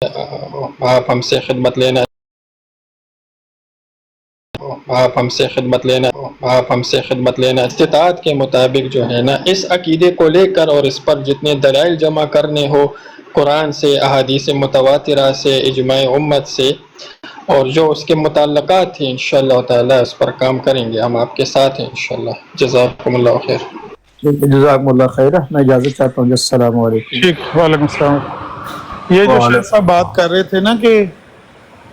آپ ہم سے خدمت لینا آپ ہم سے خدمت لینا استطاعت کے مطابق جو ہے نا اس عقیدے کو لے کر اور اس پر جتنے دلائل جمع کرنے ہو قرآن سے، احادیث متواترہ سے، اجماع امت سے، اور جو اس کے متعلقات ہیں انشاءاللہ تعالی اس پر کام کریں گے. ہم آپ کے ساتھ ہیں انشاءاللہ. جزاکم اللہ خیر. جزاکم اللہ خیر. میں اجازت چاہتا ہوں. السلام علیکم. ٹھیک، وعلیکم السلام. یہ جو شیخ صاحب بات کر رہے تھے نا کہ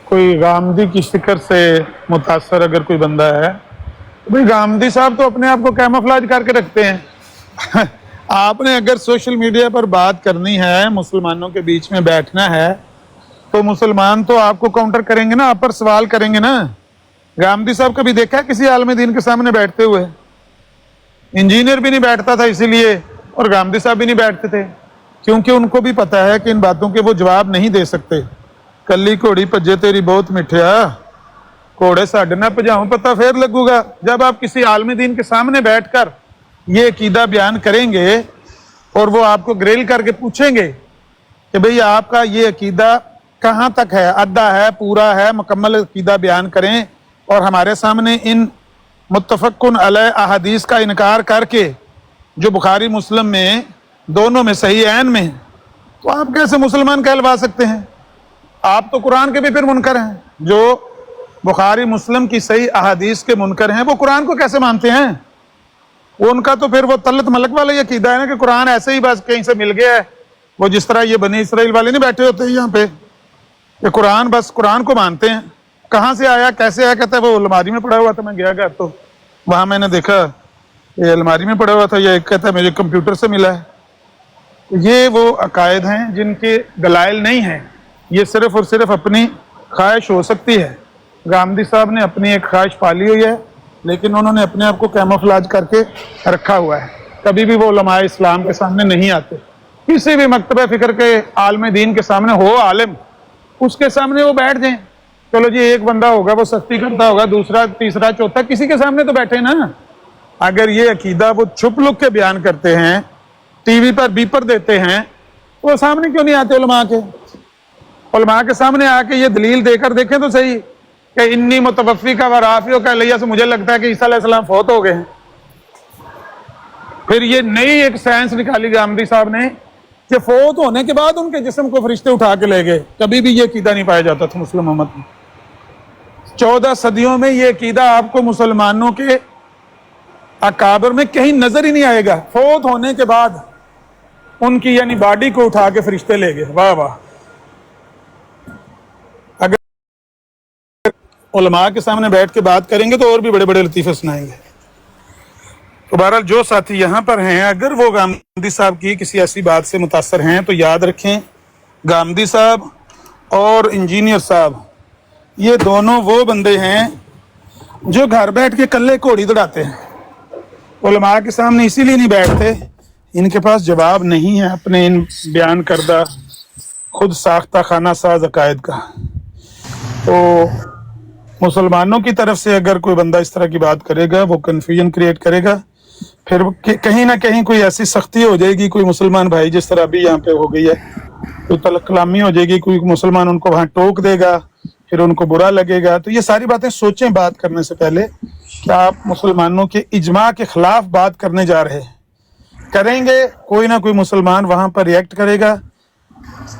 کوئی غامدی کی فکر سے متاثر اگر کوئی بندہ ہے، بھائی غامدی صاحب تو اپنے آپ کو کیموفلاج کر کے رکھتے ہیں. آپ نے اگر سوشل میڈیا پر بات کرنی ہے، مسلمانوں کے بیچ میں بیٹھنا ہے، تو مسلمان تو آپ کو کاؤنٹر کریں گے نا، آپ پر سوال کریں گے نا. غامدی صاحب کبھی دیکھا ہے کسی عالم دین کے سامنے بیٹھتے ہوئے؟ انجینئر بھی نہیں بیٹھتا تھا اسی لیے، اور غامدی صاحب بھی نہیں بیٹھتے تھے، کیونکہ ان کو بھی پتا ہے کہ ان باتوں کے وہ جواب نہیں دے سکتے. کلی گھوڑی پجے تیری بہت مٹھیا، گھوڑے ساڈے نہ پجاؤں پتہ پھر لگو گا. جب آپ کسی عالم دین کے سامنے بیٹھ کر یہ عقیدہ بیان کریں گے اور وہ آپ کو گریل کر کے پوچھیں گے کہ بھئی آپ کا یہ عقیدہ کہاں تک ہے، آدھا ہے، پورا ہے، مکمل عقیدہ بیان کریں، اور ہمارے سامنے ان متفقن علیہ احادیث کا انکار کر کے جو بخاری مسلم میں دونوں میں صحیح عین میں ہیں، تو آپ کیسے مسلمان کہلوا سکتے ہیں؟ آپ تو قرآن کے بھی پھر منکر ہیں. جو بخاری مسلم کی صحیح احادیث کے منکر ہیں وہ قرآن کو کیسے مانتے ہیں؟ وہ ان کا تو پھر وہ تلت ملک والا یہ عقیدہ ہے نا کہ قرآن ایسے ہی بس کہیں سے مل گیا ہے. وہ جس طرح یہ بنی اسرائیل والے نہیں بیٹھے ہوتے ہیں یہاں پہ کہ قرآن بس قرآن کو مانتے ہیں. کہاں سے آیا، کیسے آیا؟ کہتا ہے وہ الماری میں پڑا ہوا تھا، میں گیا گھر تو وہاں میں نے دیکھا یہ الماری میں پڑا ہوا تھا. یہ کہتا ہے مجھے کمپیوٹر سے ملا ہے. یہ وہ عقائد ہیں جن کے دلائل نہیں ہیں، یہ صرف اور صرف اپنی خواہش ہو سکتی ہے. غامدی صاحب نے اپنی ایک خواہش پالی ہوئی ہے، لیکن انہوں نے اپنے آپ کو کیموفلاج کر کے رکھا ہوا ہے. کبھی بھی وہ علماء اسلام کے سامنے نہیں آتے. کسی بھی مکتبہ فکر کے عالم دین کے سامنے ہو عالم، اس کے سامنے وہ بیٹھ جائیں. چلو جی ایک بندہ ہوگا وہ سختی کرتا ہوگا، دوسرا تیسرا چوتھا، کسی کے سامنے تو بیٹھے نا. اگر یہ عقیدہ وہ چھپ لک کے بیان کرتے ہیں، ٹی وی پر بیپر دیتے ہیں، تو وہ سامنے کیوں نہیں آتے علماء کے؟ علماء کے سامنے آ کے یہ دلیل دے کر دیکھیں تو صحیح کہ انی متوفی کا ورافیوں کا لیا سے مجھے لگتا ہے کہ عیسیٰ علیہ السلام فوت ہو گئے ہیں. پھر یہ نئی ایک سائنس نکالی غامدی صاحب نے کہ فوت ہونے کے بعد ان کے جسم کو فرشتے اٹھا کے لے گئے. کبھی بھی یہ عقیدہ نہیں پایا جاتا تھا مسلم امت میں. 14 صدیوں میں یہ عقیدہ آپ کو مسلمانوں کے اکابر میں کہیں نظر ہی نہیں آئے گا. فوت ہونے کے بعد ان کی یعنی باڈی کو اٹھا کے فرشتے لے گئے. واہ واہ. اگر علماء کے سامنے بیٹھ کے بات کریں گے تو اور بھی بڑے بڑے لطیفے سنائیں گے. تو بہرحال جو ساتھی یہاں پر ہیں اگر وہ غامدی صاحب کی کسی ایسی بات سے متاثر ہیں تو یاد رکھیں غامدی صاحب اور انجینئر صاحب یہ دونوں وہ بندے ہیں جو گھر بیٹھ کے کلے گھوڑی دوڑاتے ہیں. علماء کے سامنے اسی لیے نہیں بیٹھتے، ان کے پاس جواب نہیں ہے اپنے ان بیان کردہ خود ساختہ خانہ ساز عقائد کا. تو مسلمانوں کی طرف سے اگر کوئی بندہ اس طرح کی بات کرے گا وہ کنفیوژن کریٹ کرے گا. پھر کہیں نہ کہیں کوئی ایسی سختی ہو جائے گی، کوئی مسلمان بھائی جس طرح ابھی یہاں پہ ہو گئی ہے، کوئی تلق کلامی ہو جائے گی، کوئی مسلمان ان کو وہاں ٹوک دے گا، پھر ان کو برا لگے گا. تو یہ ساری باتیں سوچیں بات کرنے سے پہلے کہ آپ مسلمانوں کے اجماع کے خلاف بات کرنے جا رہے ہیں. کریں گے کوئی نہ کوئی مسلمان وہاں پر ریئیکٹ کرے گا.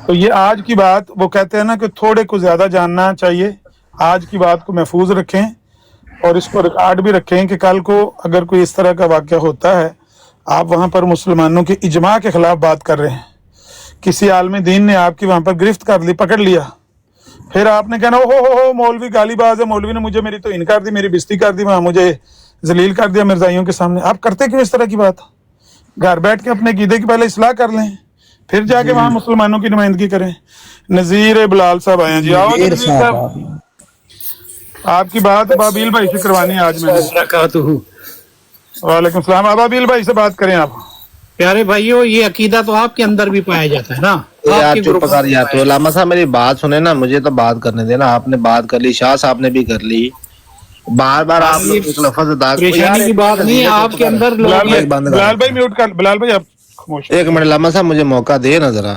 تو یہ آج کی بات وہ کہتے ہیں نا کہ تھوڑے کو زیادہ جاننا چاہیے. آج کی بات کو محفوظ رکھیں اور اس کو ریکارڈ بھی رکھیں کہ کل کو اگر کوئی اس طرح کا واقعہ ہوتا ہے آپ وہاں پر مسلمانوں کے اجماع کے خلاف بات کر رہے ہیں، کسی عالم دین نے آپ کی وہاں پر گرفت کر لی، پکڑ لیا، پھر آپ نے کہنا ہو مولوی گالی باز ہے، مولوی نے مجھے میری توہین کر دی، میری بےزتی کر دی، وہاں مجھے ذلیل کر دیا مرزائیوں کے سامنے. آپ کرتے کیوں اس طرح کی بات؟ گھر بیٹھ کے اپنے عقیدے کی پہلے اصلاح کر لیں، پھر جا کے وہاں مسلمانوں کی نمائندگی کریں. نذیر بلال صاحب آئے ہیں جی. آؤ نذیر صاحب، آپ کی بات ابابیل بھائی سے کروانی ہے آج میں نے. وعلیکم السلام. ابابیل بھائی سے بات کریں. آپ پیارے بھائیو یہ عقیدہ تو آپ کے اندر بھی پایا جاتا ہے نا. یار چپ کر یار. تو علامہ صاحب میری بات سنیں نا، مجھے تو بات کرنے دینا. آپ نے بات کر لی، شاہ صاحب نے بھی کر لی، بار بار آپ لوگ ایک لفظ ادا پریشانی کی بات نہیں. آپ کے اندر بلال بھائی میوٹ کر. بلال بھائی آپ خاموش. ایک منٹ علامہ صاحب مجھے موقع دے نا ذرا.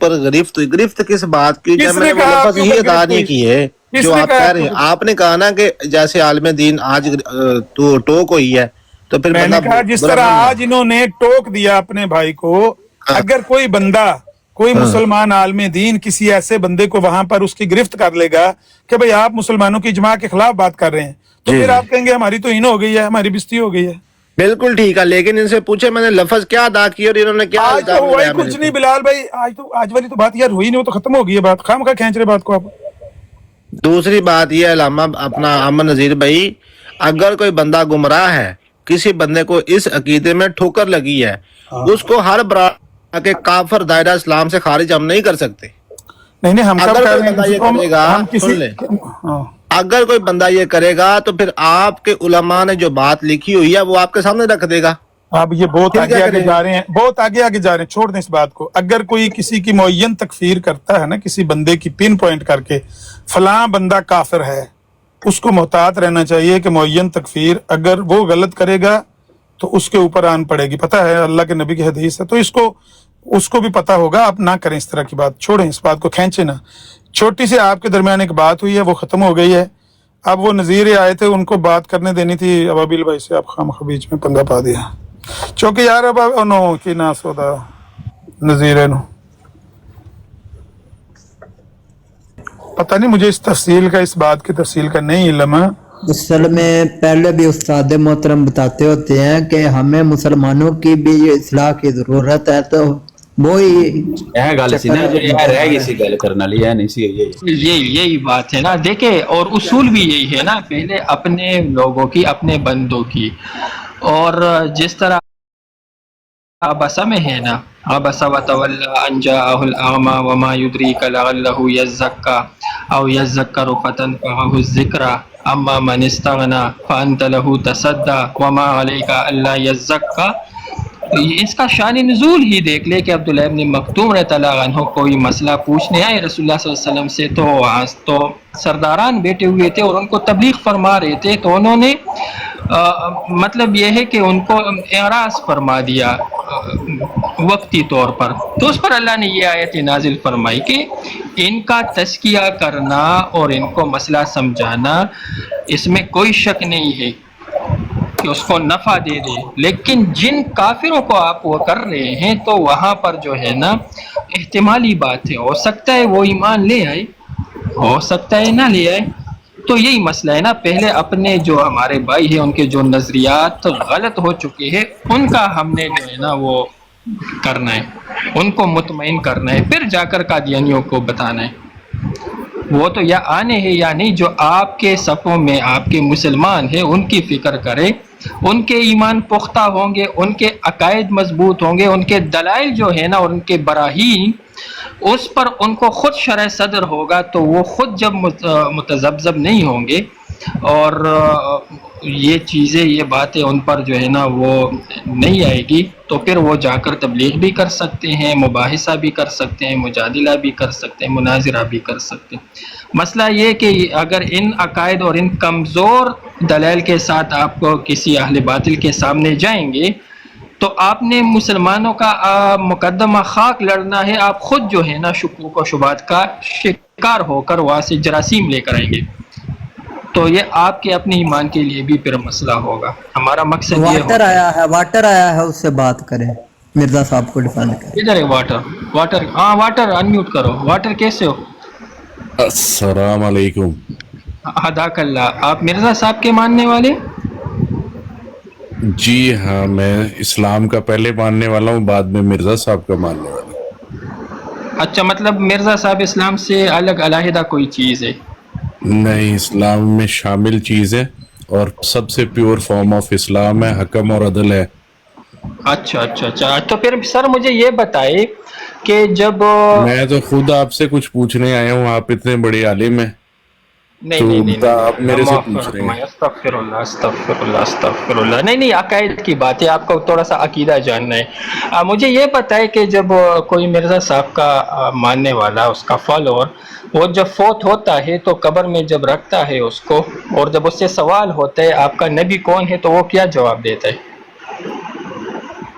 پر گرفت کس بات کی، جب کس میں نے نے وہ کہا آپ لفظ کے ہی اوپر ادا گرفت نہیں ہوئی؟ کی ہے کس جو نے آپ کہا کہہ آپ رہے کے ہیں. اوپر؟ آپ نے کہا نا کہ جیسے عالم دین آج تو ٹوک ہوئی ہے تو پھر میں نے بندہ کہا جس برا طرح نہیں ہے. آج انہوں نے ٹوک دیا اپنے بھائی کو، ہاں اگر کوئی بندہ، کوئی مسلمان عالم دین کسی ایسے بندے کو وہاں پر اس کی گرفت کر لے گا کہ بھئی آپ مسلمانوں کی اجماع کے خلاف بات کر رہے ہیں، تو جی پھر جی آپ کہیں گے ہماری توہین ہو گئی ہے، ہماری بےزتی ہو گئی ہے۔ بالکل ٹھیک ہے، لیکن ان سے پوچھے میں نے لفظ کیا ادا کیا اور انہوں نے کیا آج تو الزام ہوا ہی لگایا میرے کچھ پہ. نہیں بلال بھائی، آج والی تو بات یار ہوئی نہیں، وہ تو ختم ہو گئی ہے بات، خواہ مخواہ کھینچ رہے بات کو آپ۔ دوسری بات یہ ہے علامہ اپنا امن نذیر بھائی، اگر کوئی بندہ گمراہ ہے، کسی بندے کو اس عقیدے میں ٹھوکر لگی ہے، اس کو ہر برا کے کافر دائرہ اسلام سے خارج ہم نہیں کر سکتے. نہیں نہیں، ہم کب اگر کہہ کوئی رہے ہیں بندہ کسی یہ کو کرے گا، ہم کسی، سن لیں، ہاں اگر کوئی بندہ یہ کرے گا تو پھر آپ کے علماء نے جو بات لکھی ہوئی ہے وہ آپ کے سامنے رکھ دے گا، آپ یہ بہت پھر کیا آگے آگے کرے گا. جا رہے ہیں، بہت آگے آگے جا رہے ہیں، چھوڑ دیں اس بات کو۔ اگر کوئی کسی کی معین تکفیر کرتا ہے نا، کسی بندے کی پن پوائنٹ کر کے فلاں بندہ کافر ہے، اس کو محتاط رہنا چاہیے کہ معین تکفیر اگر وہ غلط کرے گا تو اس کے اوپر آن پڑے گی، پتہ ہے اللہ کے نبی کی حدیث ہے، تو اس کو بھی پتہ ہوگا، آپ نہ کریں اس طرح کی بات، چھوڑیں اس بات کو، کھینچیں نہ۔ چھوٹی سی آپ کے درمیان ایک بات ہوئی ہے، وہ ختم ہو گئی ہے، اب وہ نظیر آئے تھے، ان کو بات کرنے دینی تھی ابابیل بھائی سے، آپ خواہ بیچ میں پنگا پا دیا، چونکہ یار اب انو کی نا سودا نظیر نو پتہ نہیں، مجھے اس تفصیل کا، اس بات کی تفصیل کا نہیں علم ہے۔ اصل میں پہلے بھی استاد محترم بتاتے ہوتے ہیں کہ ہمیں مسلمانوں کی بھی اصلاح کی ضرورت ہے، تو وہی گل سی نا چکر جی، نظر رہ آ گئی رہا سی ہے۔ گل کرنے والی، نہیں سی یہی بات ہے نا، دیکھیں، اور اصول بھی یہی ہے نا، پہلے اپنے لوگوں کی، اپنے بندوں کی، اور جس طرح عبس میں ہے نا، عبس وتولى ان جاءه الاعمى وما يدريك لعله يزكى او يذكر فتنفعه الذكرى اما من استغنى فانت له تصدى وما عليك الا يزكى۔ اس کا شان نزول ہی دیکھ لے کہ عبداللہ ابن مکتوم رضی اللہ عنہ کوئی مسئلہ پوچھنے آئے رسول اللہ صلی اللہ علیہ وسلم سے، تو سرداران بیٹھے ہوئے تھے اور ان کو تبلیغ فرما رہے تھے، تو انہوں نے مطلب یہ ہے کہ ان کو اعراض فرما دیا وقتی طور پر، تو اس پر اللہ نے یہ آیت نازل فرمائی کہ ان کا تزکیہ کرنا اور ان کو مسئلہ سمجھانا، اس میں کوئی شک نہیں ہے کہ اس کو نفع دے دے، لیکن جن کافروں کو آپ وہ کر رہے ہیں تو وہاں پر جو ہے نا احتمالی بات ہے، ہو سکتا ہے وہ ایمان لے آئے، ہو سکتا ہے نہ لے آئے، تو یہی مسئلہ ہے نا، پہلے اپنے جو ہمارے بھائی ہیں ان کے جو نظریات غلط ہو چکے ہیں ان کا ہم نے جو ہے نا وہ کرنا ہے، ان کو مطمئن کرنا ہے، پھر جا کر قادیانیوں کو بتانا ہے، وہ تو یا آنے ہیں یا نہیں، جو آپ کے صفوں میں آپ کے مسلمان ہیں ان کی فکر کرے، ان کے ایمان پختہ ہوں گے، ان کے عقائد مضبوط ہوں گے، ان کے دلائل جو ہے نا اور ان کے براہین، اس پر ان کو خود شرح صدر ہوگا، تو وہ خود جب متذبذب نہیں ہوں گے اور یہ چیزیں، یہ باتیں ان پر جو ہے نا وہ نہیں آئے گی، تو پھر وہ جا کر تبلیغ بھی کر سکتے ہیں، مباحثہ بھی کر سکتے ہیں، مجادلہ بھی کر سکتے ہیں، مناظرہ بھی کر سکتے ہیں۔ مسئلہ یہ کہ اگر ان عقائد اور ان کمزور دلائل کے ساتھ آپ کو کسی اہل باطل کے سامنے جائیں گے تو آپ نے مسلمانوں کا مقدمہ خاک لڑنا ہے، آپ خود جو ہے نا شکوک و شبہات کا شکار ہو کر وہاں سے جراثیم لے کر آئیں گے، تو یہ آپ کے اپنے ایمان کے لیے بھی پھر مسئلہ ہوگا۔ ہمارا مقصد یہ ہوتا ہے۔ واٹر آیا ہے، اس سے بات کریں، مرزا صاحب کو ڈیفینڈ کریں۔ ادھر ہے واٹر، ہاں واٹر انمیوٹ کرو۔ واٹر کیسے ہو؟ السلام علیکم۔ حداک اللہ، آپ مرزا صاحب کے ماننے والے؟ جی ہاں، میں اسلام کا پہلے ماننے والا ہوں، بعد میں مرزا صاحب کا ماننے والا ہوں۔ اچھا، مطلب مرزا صاحب اسلام سے الگ علیحدہ کوئی چیز ہے؟ نہیں، اسلام میں شامل چیز ہے اور سب سے پیور فارم آف اسلام ہے، حکم اور عدل ہے۔ اچھا، تو پھر سر مجھے یہ بتائے کہ جب میں تو خود آپ سے کچھ پوچھنے آیا ہوں، آپ اتنے بڑے عالم ہیں تو الٹا آپ میرے سے پوچھ رہے ہیں۔ استغفر اللہ، نہیں، عقائد کی بات ہے، آپ کو تھوڑا سا عقیدہ جاننا ہے۔ مجھے یہ پتا ہے کہ جب کوئی مرزا صاحب کا ماننے والا، اس کا فالوور، وہ جب فوت ہوتا ہے تو قبر میں جب رکھتا ہے اس کو، اور جب اس سے سوال ہوتا ہے آپ کا نبی کون ہے، تو وہ کیا جواب دیتا ہے؟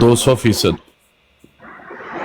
200%।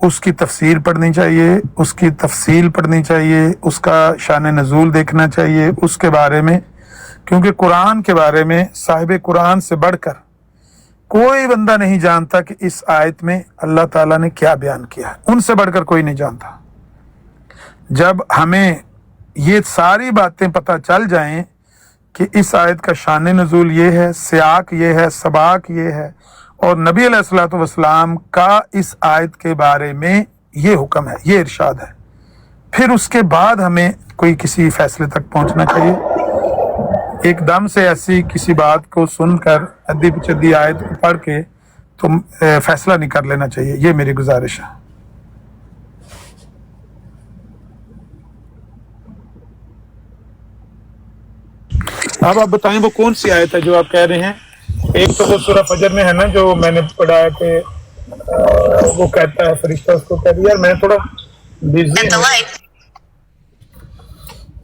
اس کی تفسیر پڑھنی چاہیے، اس کی تفصیل پڑھنی چاہیے، اس کا شان نزول دیکھنا چاہیے اس کے بارے میں، کیونکہ قرآن کے بارے میں صاحب قرآن سے بڑھ کر کوئی بندہ نہیں جانتا کہ اس آیت میں اللہ تعالیٰ نے کیا بیان کیا ہے، ان سے بڑھ کر کوئی نہیں جانتا۔ جب ہمیں یہ ساری باتیں پتہ چل جائیں کہ اس آیت کا شان نزول یہ ہے، سیاق یہ ہے، سباق یہ ہے، اور نبی علیہ الصلوۃ والسلام کا اس آیت کے بارے میں یہ حکم ہے، یہ ارشاد ہے، پھر اس کے بعد ہمیں کوئی کسی فیصلے تک پہنچنا چاہیے۔ ایک دم سے ایسی کسی بات کو سن کر ادھی پچدی آیت کو پڑھ کے تو فیصلہ نہیں کر لینا چاہیے، یہ میری گزارش ہے۔ اب آپ بتائیں وہ کون سی آیت ہے جو آپ کہہ رہے ہیں؟ ایک تو وہ سورہ فجر میں ہے نا جو میں نے پڑھا ہے کہ وہ کہتا ہے فرشتہ اس کو کہہ دیا، یار میں تھوڑا بزی ہوں،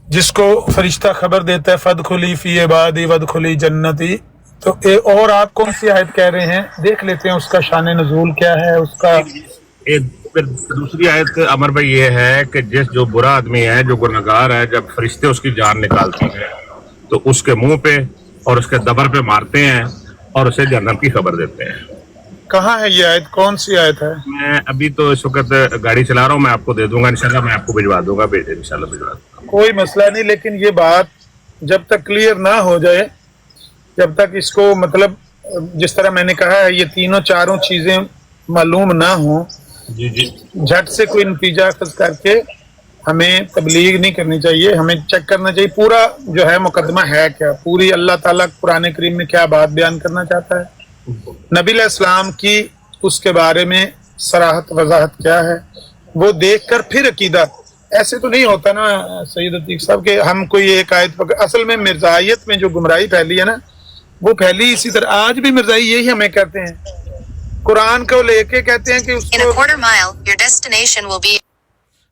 جس کو فرشتہ خبر دیتا ہے فادخلی فی عبادی وادخلی جنتی، تو اور آپ کون سی آیت کہہ رہے ہیں؟ دیکھ لیتے ہیں اس کا شان نزول کیا ہے اس کا۔ پھر دوسری آیت امر بھائی یہ ہے کہ جو برا آدمی ہے، جو گنہگار ہے، جب فرشتے اس کی جان نکالتے ہیں تو اس کے منہ پہ اور اس کے دبر پہ مارتے ہیں اور اسے جہنم کی خبر دیتے ہیں۔ کہاں ہے یہ آیت؟ کون سی آیت ہے؟ میں ابھی تو اس وقت گاڑی چلا رہا ہوں، میں آپ کو دے دوں گا انشاءاللہ، میں آپ کو بھجوا دوں گا، انشاءاللہ بھجوا دوں گا، کوئی مسئلہ نہیں، لیکن یہ بات جب تک کلیئر نہ ہو جائے، جب تک اس کو مطلب جس طرح میں نے کہا ہے یہ تینوں چاروں چیزیں معلوم نہ ہوں، جی جھٹ سے کوئی نتیجہ اخذ کر کے ہمیں تبلیغ نہیں کرنی چاہیے، ہمیں چیک کرنا چاہیے پورا جو ہے مقدمہ ہے کیا، پوری اللہ تعالیٰ قرآن کریم میں کیا بات بیان کرنا چاہتا ہے، نبی علیہ السلام کی اس کے بارے میں صراحت وضاحت کیا ہے، وہ دیکھ کر پھر عقیدہ۔ ایسے تو نہیں ہوتا نا سید عتیق صاحب کہ ہم کوئی ایک آیت پکڑ، اصل میں مرزائیت میں جو گمراہی پھیلی ہے نا وہ پھیلی اسی طرح، آج بھی مرزائی یہی ہمیں کہتے ہیں، قرآن کو لے کے کہتے ہیں کہ اس کو،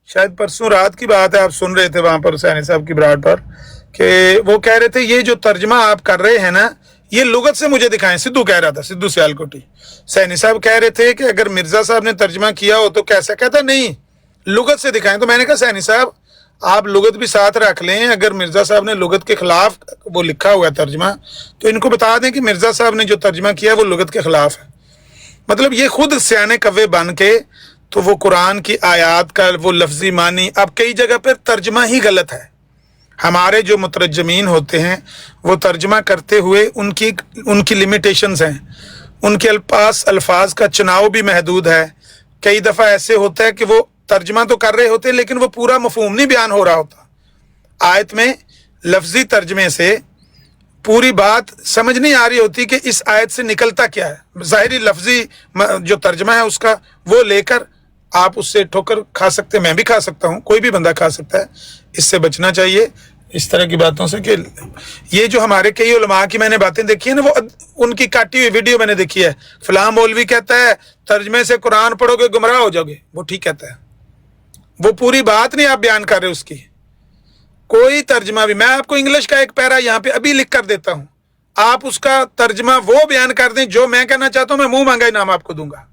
شاید پرسوں رات کی بات ہے، آپ سن رہے تھے وہاں پر سینی صاحب کی براڈ پر، کہ وہ کہہ رہے تھے یہ جو ترجمہ آپ کر رہے ہیں نا یہ لغت سے مجھے دکھائیں، سدھو کہہ رہا تھا، سدھو سیالکوٹی، سینی صاحب کہہ رہے تھے کہ اگر مرزا صاحب نے ترجمہ کیا ہو تو کیسا، کہتا نہیں لغت سے دکھائیں۔ تو میں نے کہا سینی صاحب آپ لغت بھی ساتھ رکھ لیں، اگر مرزا صاحب نے لغت کے خلاف وہ لکھا ہوا ہے ترجمہ تو ان کو بتا دیں کہ مرزا صاحب نے جو ترجمہ کیا وہ لغت کے خلاف ہے، مطلب یہ خود سیانے کوے بن کے تو وہ قرآن کی آیات کا وہ لفظی معنی، اب کئی جگہ پر ترجمہ ہی غلط ہے، ہمارے جو مترجمین ہوتے ہیں وہ ترجمہ کرتے ہوئے ان کی لیمیٹیشنز ہیں، ان کے الفاظ کا چناؤ بھی محدود ہے، کئی دفعہ ایسے ہوتا ہے کہ وہ ترجمہ تو کر رہے ہوتے ہیں لیکن وہ پورا مفہوم نہیں بیان ہو رہا ہوتا، آیت میں لفظی ترجمے سے پوری بات سمجھ نہیں آ رہی ہوتی کہ اس آیت سے نکلتا کیا ہے، ظاہری لفظی جو ترجمہ ہے اس کا وہ لے کر آپ اس سے ٹھوکر کھا سکتے ہیں، میں بھی کھا سکتا ہوں، کوئی بھی بندہ کھا سکتا ہے، اس سے بچنا چاہیے اس طرح کی باتوں سے۔ کہ یہ جو ہمارے کئی علماء کی میں نے باتیں دیکھی ہیں نا، وہ ان کی کاٹی ہوئی ویڈیو میں نے دیکھی ہے، فلاں مولوی کہتا ہے ترجمے سے قرآن پڑھو گے گمراہ ہو جاؤ گے، وہ ٹھیک کہتا ہے، وہ پوری بات نہیں آپ بیان کر رہے اس کی، کوئی ترجمہ بھی، میں آپ کو انگلش کا ایک پیرا یہاں پہ ابھی لکھ کر دیتا ہوں، آپ اس کا ترجمہ وہ بیان کر دیں جو میں کہنا چاہتا ہوں، میں منہ مانگا انعام آپ کو دوں گا۔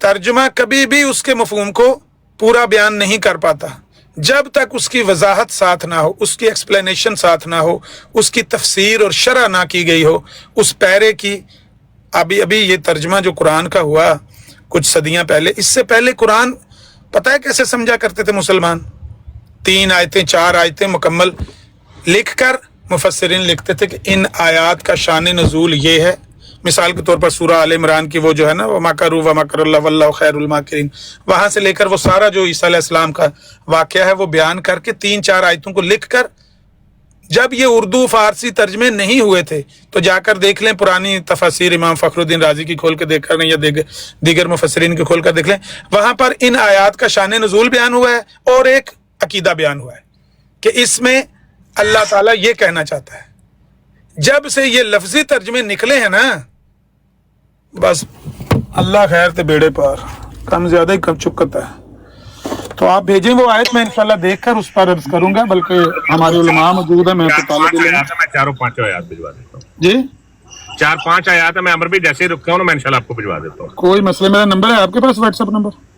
ترجمہ کبھی بھی اس کے مفہوم کو پورا بیان نہیں کر پاتا جب تک اس کی وضاحت ساتھ نہ ہو، اس کی ایکسپلینیشن ساتھ نہ ہو، اس کی تفسیر اور شرح نہ کی گئی ہو اس پیرے کی۔ ابھی یہ ترجمہ جو قرآن کا ہوا کچھ صدیاں پہلے، اس سے پہلے قرآن پتہ ہے کیسے سمجھا کرتے تھے مسلمان؟ 3 آیتیں 4 آیتیں مکمل لکھ کر مفسرین لکھتے تھے کہ ان آیات کا شان نزول یہ ہے، مثال کے طور پر سورہ آل عمران کی وہ جو ہے نا وَمَكَرُوا وَمَكَرَ اللَّهُ وَاللَّهُ خَيْرُ الْمَاكِرِينَ، وہاں سے لے کر وہ سارا جو عیسیٰ علیہ السلام کا واقعہ ہے وہ بیان کر کے 3-4 آیتوں کو لکھ کر، جب یہ اردو فارسی ترجمے نہیں ہوئے تھے تو جا کر دیکھ لیں پرانی تفاسیر امام فخر الدین رازی کی کھول کے دیکھ کر یا دیگر مفسرین کی کھول کر دیکھ لیں، وہاں پر ان آیات کا شان نزول بیان ہوا ہے اور ایک عقیدہ بیان ہوا ہے کہ اس میں اللہ تعالیٰ یہ کہنا چاہتا ہے۔ جب سے یہ لفظی ترجمے نکلے ہیں نا، بس اللہ خیر تے بیڑے پار، کم زیادہ ہی کم چکتا ہے۔ تو آپ بھیجیں وہ آیت، میں انشاءاللہ دیکھ کر اس پر عرض کروں گا، بلکہ ہمارے علماء موجود ہیں، میں تو طالب علم ہوں۔ میں 4-5 آیات بھجوا دیتا ہوں جی 4-5 آیات ہے، میں امر بھی جیسے ہی رکھتا ہوں نا میں انشاءاللہ آپ کو بھجوا دیتا ہوں، کوئی مسئلہ، میرا نمبر ہے آپ کے پاس واٹس ایپ نمبر؟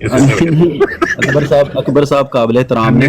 ਅਕਬਰ ਸਾਹਿਬ ਕਾਬਲੇ ਇਤਰਾਮ ਨੇ,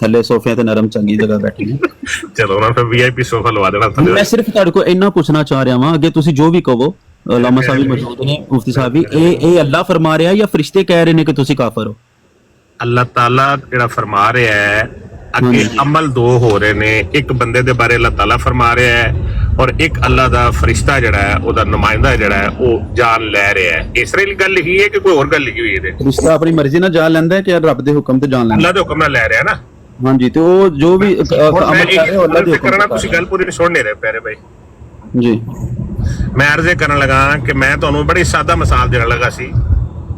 ਥੱਲੇ ਸੋਫਿਆਂ ਤੇ ਨਰਮ ਚੰਗੀ ਜਗ੍ਹਾ ਬੈਠੇ ਨੇ। ਚਲੋ ਉਹਨਾਂ ਨੂੰ VIP ਸੋਫਾ ਲਵਾ ਦੇਣਾ ਥੱਲੇ। ਮੈਂ ਸਿਰਫ ਤੁਹਾਡੇ ਕੋਲ ਇੰਨਾ ਪੁੱਛਣਾ ਚਾਹ ਰਿਹਾ ਵਾਂ, ਅੱਗੇ ਤੁਸੀਂ ਜੋ ਵੀ ਕਹੋ, ਲਾਮਾ ਸਾਹਿਬ ਵੀ ਮੌਜੂਦ ਨੇ, ਮੁਫਤੀ ਸਾਹਿਬ ਵੀ, ਇਹ ਅੱਲਾਹ ਫਰਮਾ ਰਿਹਾ ਜਾਂ ਫਰਿਸ਼ਤੇ ਕਹਿ ਰਹੇ ਨੇ ਕਿ ਤੁਸੀਂ ਕਾਫਰ ਹੋ? ਅੱਲਾਹ ਤਾਲਾ ਜਿਹੜਾ ਫਰਮਾ ਰਿਹਾ ਹੈ, ਅੱਗੇ ਅਮਲ ਦੋ ਹੋ ਰਹੇ ਨੇ। ਇੱਕ ਬੰਦੇ ਦੇ ਬਾਰੇ ਅੱਲਾਹ ਤਾਲਾ ਫਰਮਾ ਰਿਹਾ ਹੈ ਔਰ ਇੱਕ ਅੱਲਾਹ ਦਾ ਫਰਿਸ਼ਤਾ ਜਿਹੜਾ ਹੈ, ਉਹਦਾ ਨੁਮਾਇੰਦਾ ਜਿਹੜਾ ਹੈ, ਉਹ ਜਾਨ ਲੈ ਰਿਹਾ ਹੈ। ਇਸ ਤਰ੍ਹਾਂ ਗੱਲ ਲਿਖੀ ਹੈ ਕਿ ਕੋਈ ਹੋਰ ਗੱਲ ਲਿਖੀ ਹੋਈ ਹੈ? ਫਰਿਸ਼ਤਾ ਆਪਣੀ ਮਰਜ਼ੀ ਨਾਲ ਜਾਨ ਲੈਂਦਾ ਹੈ ਕਿ ਰੱਬ ਦੇ ਹੁਕਮ ਤੇ ਜਾਨ ਲੈਂਦਾ? ਅੱਲਾਹ ਦੇ ਹੁਕਮ ਨਾਲ ਲੈ ਰਿਹਾ ਨਾ। ਹਾਂਜੀ, ਤੇ ਉਹ ਜੋ ਵੀ ਅਮਲ ਕਰ ਰਹੇ ਹੋ ਅੱਲਾਹ ਦੇ ਹੁਕਮ ਕਰਨਾ। ਤੁਸੀਂ ਗੱਲ ਪੂਰੀ ਨਹੀਂ ਸੁਣ ਨਹੀਂ ਰਹੇ ਪਿਆਰੇ ਭਾਈ ਜੀ। ਮੈਂ ਅਰਜ਼ੇ ਕਰਨ ਲੱਗਾ ਕਿ ਮੈਂ ਤੁਹਾਨੂੰ ਬੜੀ ਸਾਦਾ ਮਿਸਾਲ ਦੇਣ ਲੱਗਾ ਸੀ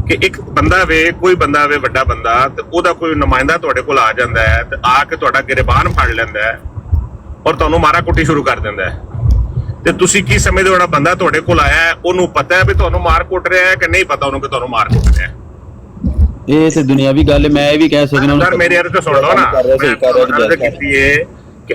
ਕਿ ਇੱਕ ਬੰਦਾ ਵੇ, ਕੋਈ ਬੰਦਾ ਵੇ, ਵੱਡਾ ਬੰਦਾ, ਤੇ ਉਹਦਾ ਕੋਈ ਨੁਮਾਇੰਦਾ ਤੁਹਾਡੇ ਕੋਲ ਆ ਜਾਂਦਾ ਹੈ ਤੇ ਆ ਕੇ ਤੁਹਾਡਾ ਗਿਰਬਾਨ ਫੜ ਲੈਂਦਾ ਹੈ ਔਰ ਤੁਹਾਨੂੰ ਮਾਰਾ ਕੁੱਟੀ ਸ਼ੁਰੂ ਕਰ ਦਿੰਦਾ ਹੈ। ਤੇ ਤੁਸੀਂ ਕੀ ਸਮਝਦੇ ਹੋ, ਜਿਹੜਾ ਬੰਦਾ ਤੁਹਾਡੇ ਕੋਲ ਆਇਆ ਹੈ ਉਹਨੂੰ ਪਤਾ ਹੈ ਵੀ ਤੁਹਾਨੂੰ ਮਾਰ ਕੁੱਟ ਰਿਹਾ ਹੈ ਕਿ ਨਹੀਂ ਪਤਾ ਉਹਨੂੰ ਕਿ ਤੁਹਾਨੂੰ ਮਾਰ ਕੁੱਟ ਰਿਹਾ ਹੈ? ਇਹ ਤੇ ਦੁਨਿਆਵੀ ਗੱਲ ਹੈ, ਮੈਂ ਇਹ ਵੀ ਕਹਿ ਸਕਦਾ ਸਰ ਮੇਰੇ ਅਰਜ਼ ਤੋਂ ਸੁਣ ਲਓ ਨਾ। ਮੈਂ ਕੀਤੀ ਹੈ ਕਿ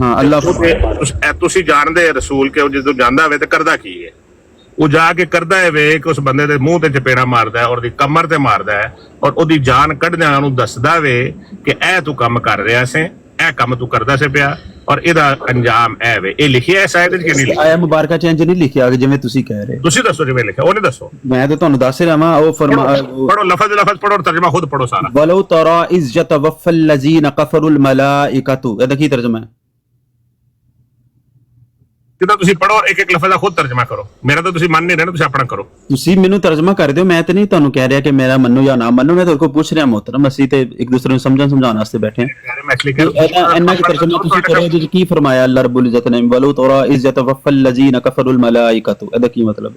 ਹਾਂ ਅੱਲਾਹ ਤੁਸੀਂ ਜਾਣਦੇ ਰਸੂਲ ਕਿ ਉਹ ਜਦੋਂ ਜਾਂਦਾ ਹੋਵੇ ਤੇ ਕਰਦਾ ਕੀ ਹੈ? ਉਹ ਜਾ ਕੇ ਕਰਦਾ ਹੈ ਵੇ ਕਿ ਉਸ ਬੰਦੇ ਦੇ ਮੂੰਹ ਤੇ ਚਪੇੜਾ ਮਾਰਦਾ ਹੈ ਔਰ ਉਹਦੀ ਕਮਰ ਤੇ ਮਾਰਦਾ ਹੈ ਔਰ ਉਹਦੀ ਜਾਨ ਕੱਢਦਿਆਂ ਉਹਨੂੰ ਦੱਸਦਾ ਵੇ ਕਿ ਇਹ ਤੂੰ ਕੰਮ ਕਰ ਰਿਹਾ ਸੀ, ਇਹ ਕੰਮ ਤੂੰ ਕਰਦਾ ਸੀ ਪਿਆ ਔਰ ਇਹਦਾ ਅੰਜਾਮ ਇਹ ਵੇ। ਇਹ ਲਿਖਿਆ ਇਸ ਆਇਤ ਵਿੱਚ ਕਿ ਨਹੀਂ ਲਿਖਿਆ? ਆਇਆ ਮੁਬਾਰਕਾ ਚ ਇੰਜ ਨਹੀਂ ਲਿਖਿਆ ਜਿਵੇਂ ਤੁਸੀਂ ਕਹਿ ਰਹੇ। ਤੁਸੀਂ ਦੱਸੋ ਜਿਵੇਂ ਲਿਖਿਆ, ਉਹਨੇ ਦੱਸੋ। ਮੈਂ ਤਾਂ ਤੁਹਾਨੂੰ ਦੱਸ ਰਿਹਾ ਵਾਂ। ਉਹ ਪੜੋ ਲਫ਼ਜ਼ ਪੜੋ ਔਰ ਤਰਜਮਾ ਖੁਦ ਪੜੋ ਸਾਰਾ। ਵਲੋ ਤਰਾ ਇਜ਼ ਯਤਵਫਲ ਲਜ਼ੀਨ ਕਫਰੁਲ ਮਲਾਇਕਤੁ, ਇਹਦਾ ਕੀ ਤਰਜਮਾ ਹੈ? ਕਿਦਾਂ ਤੁਸੀਂ ਪੜੋ ਇੱਕ ਇੱਕ ਲਫ਼ਜ਼ ਦਾ ਖੁਦ ਤਰਜਮਾ ਕਰੋ। ਮੇਰਾ ਤਾਂ ਤੁਸੀਂ ਮੰਨ ਨਹੀਂ ਰਹੇ ਨਾ, ਤੁਸੀਂ ਆਪਣਾ ਕਰੋ। ਤੁਸੀਂ ਮੈਨੂੰ ਤਰਜਮਾ ਕਰ ਦਿਓ, ਮੈਂ ਤੇ ਨਹੀਂ ਤੁਹਾਨੂੰ ਕਹਿ ਰਿਹਾ ਕਿ ਮੇਰਾ ਮੰਨੋ ਜਾਂ ਨਾ ਮੰਨੋ। ਮੈਂ ਤੁਹਾਡੇ ਕੋਲ ਪੁੱਛ ਰਿਹਾ ਮੁਹਤਰਮ, ਅਸੀਂ ਤੇ ਇੱਕ ਦੂਸਰੇ ਨੂੰ ਸਮਝਾਉਣ ਵਾਸਤੇ ਬੈਠੇ ਹਾਂ। ਇੰਨਾ ਕਿ ਤਰਜਮਾ ਤੁਸੀਂ ਕਰੋ ਜਿਹਦੇ ਕੀ ਫਰਮਾਇਆ ਅੱਲਾਹ ਰੱਬੁਲ ਇਜ਼ਤ ਨੇ, ਵਲੋ ਤਰਾ ਇਜ਼ ਯਤਵਫਲ ਲਜ਼ੀਨ ਕਫਰੁਲ ਮਲਾਇਕਤੁ, ਇਹਦਾ ਕੀ ਮਤਲਬ ਹੈ?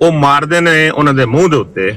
ਉਹ ਮਾਰਦੇ ਨੇ ਉਹਨਾਂ ਦੇ ਮੂੰਹ ਦੇ ਉੱਤੇ,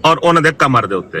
ਔਰ ਉਹਨਾਂ ਦੇ ਕਮਰ ਦੇ ਉੱਤੇ,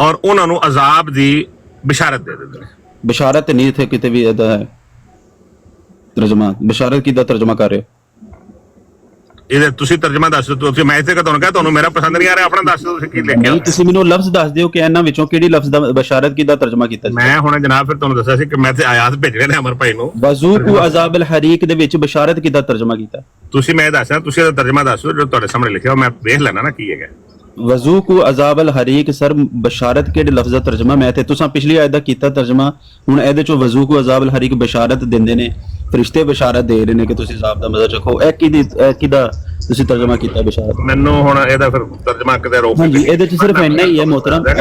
ਔਰ ਉਹਨਾਂ ਨੂੰ ਅਜ਼ਾਬ ਦੀ ਬਿਸ਼ਾਰਤ ਦੇ ਦਿੰਦੇ ਨੇ। ਬਿਸ਼ਾਰਤ ਨਹੀਂ ਥੇ ਕਿਤੇ ਵੀ ਇਹਦਾ ਹੈ ਤਰਜਮਾ। ਬਿਸ਼ਾਰਤ ਕਿਦਾ ਤਰਜਮਾ ਕਰ ਰਹੇ ਹੋ? ਇਹਦੇ ਤੁਸੀਂ ਤਰਜਮਾ ਦੱਸ ਦਿਓ। ਤੁਸੀਂ ਮੈਂ ਇੱਥੇ ਤੁਹਾਨੂੰ ਕਿਹਾ ਤੁਹਾਨੂੰ ਮੇਰਾ ਪਸੰਦ ਨਹੀਂ ਆ ਰਿਹਾ, ਆਪਣਾ ਦੱਸ ਦਿਓ ਤੁਸੀਂ ਕੀ ਲਿਖਿਆ। ਨਹੀਂ, ਤੁਸੀਂ ਮੈਨੂੰ ਲਫ਼ਜ਼ ਦੱਸ ਦਿਓ ਕਿ ਇਹਨਾਂ ਵਿੱਚੋਂ ਕਿਹੜੀ ਲਫ਼ਜ਼ ਦਾ ਬਿਸ਼ਾਰਤ ਕਿਦਾ ਤਰਜਮਾ ਕੀਤਾ ਜੀ? ਮੈਂ ਹੁਣ ਜਨਾਬ ਫਿਰ ਤੁਹਾਨੂੰ ਦੱਸਿਆ ਸੀ ਕਿ ਮੈਂ ਤੇ ਆਇਤ ਭੇਜਣੇ ਨੇ ਅਮਰ ਭਾਈ ਨੂੰ। ਵਜ਼ੂਕੂ ਅਜ਼ਾਬ ਅਲ-ਹਰੀਕ ਦੇ ਵਿੱਚ ਬਿਸ਼ਾਰਤ ਕਿਦਾ ਤਰਜਮਾ ਕੀਤਾ? ਤੁਸੀਂ ਮੈਂ ਦੱਸਿਆ, ਤੁਸੀਂ ਇਹਦਾ ਤਰਜਮਾ ਦੱਸ ਦਿਓ ਜੋ ਤੁਹਾਡੇ ਸਾਹਮਣੇ ਲਿਖਿਆ, ਮੈਂ ਵੇਖ ਲੈਣਾ ਨਾ ਕੀ ਹੈਗਾ। ਵਜ਼ੂਕੂ ਅਜ਼ਾਬ ਅਲ-ਹਰੀਕ, ਸਰ ਬਿਸ਼ਾਰਤ ਕਿਹੜੇ ਲਫ਼ਜ਼ ਦਾ ਤਰਜਮਾ? ਮੈਂ ਤੇ ਤੁਸੀਂ ਪਿਛਲੀ ਆਇਤ ਦਾ ਕੀਤਾ ਤਰਜਮਾ, ਹੁਣ ਇਹਦੇ ਚੋਂ ਵਜ਼ੂਕੂ ਅਜ਼ਾਬ ਅਲ-ਹਰੀਕ ਬਿਸ਼ਾਰਤ ਦਿੰਦੇ ਨੇ, ਫਰਿਸ਼ਤੇ ਬਿਸ਼ਾਰਤ ਦੇ ਰਹੇ ਨੇ ਕਿ ਤੁਸੀਂ ਅਜ਼ਾਬ ਦਾ ਮਜ਼ਾ ਚੱਖੋ। ਇਹ ਕਿਹਦਾ ਤੁਸੀਂ ਤਰਜਮਾ ਕੀਤਾ ਬਿਸ਼ਾਰਤ? ਮੈਨੂੰ ਹੁਣ ਇਹਦਾ ਫਿਰ ਤਰਜਮਾ ਕਿਤੇ ਰੋਕ। ਹਾਂਜੀ, ਇਹਦੇ ਚ ਸਿਰਫ ਇੰਨਾ ਹੀ ਹੈ ਮੁਹਤਰਮ,